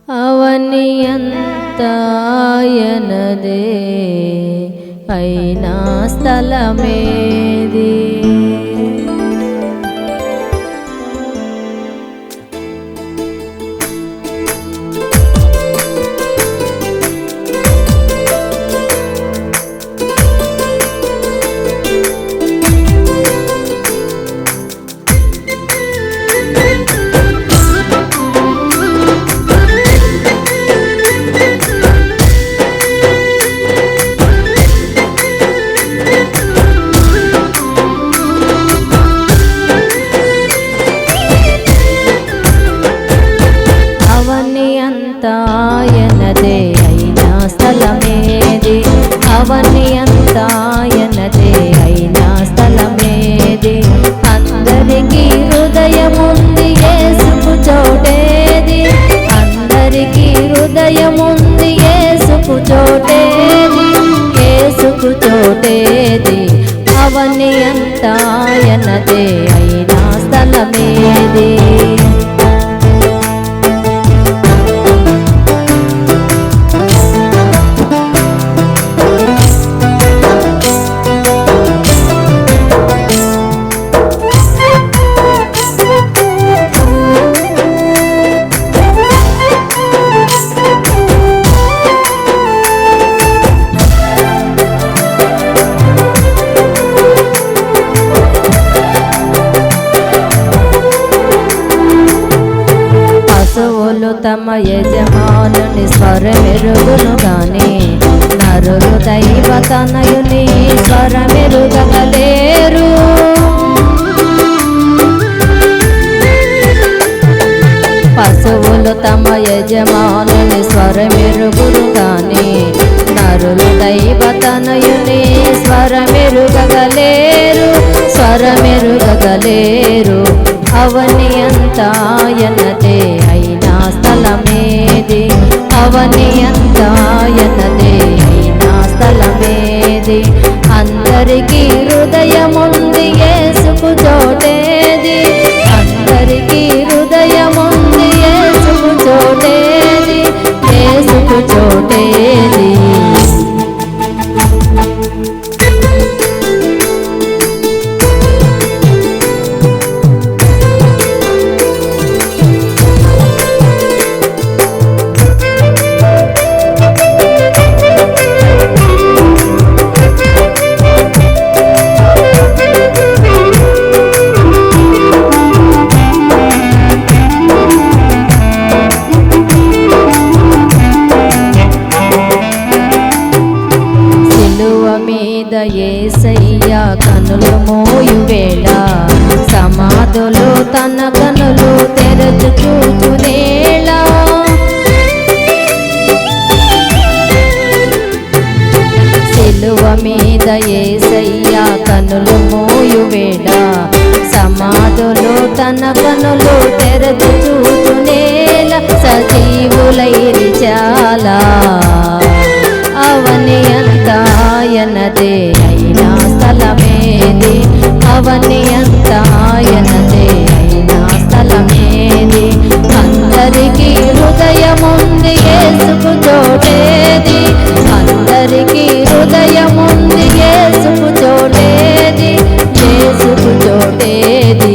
అవని అంతా ఆయనదే అయినా స్థలమేది. ఆయనదే అయినా స్థలమేది. అవని అంతా ఆయనదే అయినా స్థలమేది. అందరికీ హృదయముంది యేసుకు చోటేది. అందరికీ హృదయముంది యేసుకు చోటేది. యేసుకు చోటేది. అవని అంతా ఆయనదే అయినా స్థలమేది. పశువులు తమ యజమానుని స్వరమెరుగును గాని నరులు దైవ తనయుని స్వరమెరుగలేరు. పశువులు తమ యజమానుని స్వరమెరుగును గాని నరులు దైవ తనయుని స్వరమెరుగలేరు. స్వరమెరుగలేరు. అవని అంతా ఆయనదే అయినా స్థలమేది. అవని అంతా ఆయనదే అయినా స్థలమేది. అందరికీ హృదయముంది యేసుకు చోటేది. అందరికీ హృదయముంది యేసుకు చోటేది. యేసుకు చోటేది. యేసయ్య కనులు మోయు వేళ సమాధులు తన కనులు తెరచు చూచునేళ. సిలువ మీద యేసయ్య కనులు మోయు వేళ సమాధులు తన కనులు తెరచు చూచునేళ. సజీవులైరి చాలా అవని అంతా ఆయనదే అయినా స్థలమేది. అవని అంతా ఆయనదే అయినా స్థలమేది. అందరికీ హృదయముంది యేసుకు చోటేది. అందరికీ హృదయముంది యేసుకు చోటేది. యేసుకు చోటేది.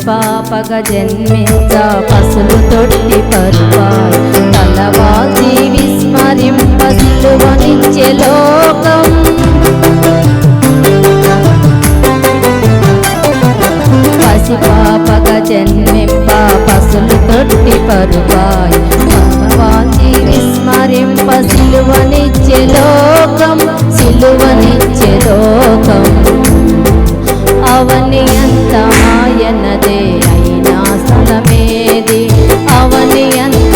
పాపగా జన్మించ పసులు తొట్టి పరువాయ్ తలవాల్చి విస్మరింప సిలువనిచ్చే లోకం. పసిపాపగా జన్మింప పసులు తొట్టి పరువాయ్ తలవాల్చి విస్మరింప సిలువనిచ్చే లోకం. సిలువనిచ్చే లోకం. అవని అంతా ఆయనదే అయినా స్థలమేది. అవని అంతా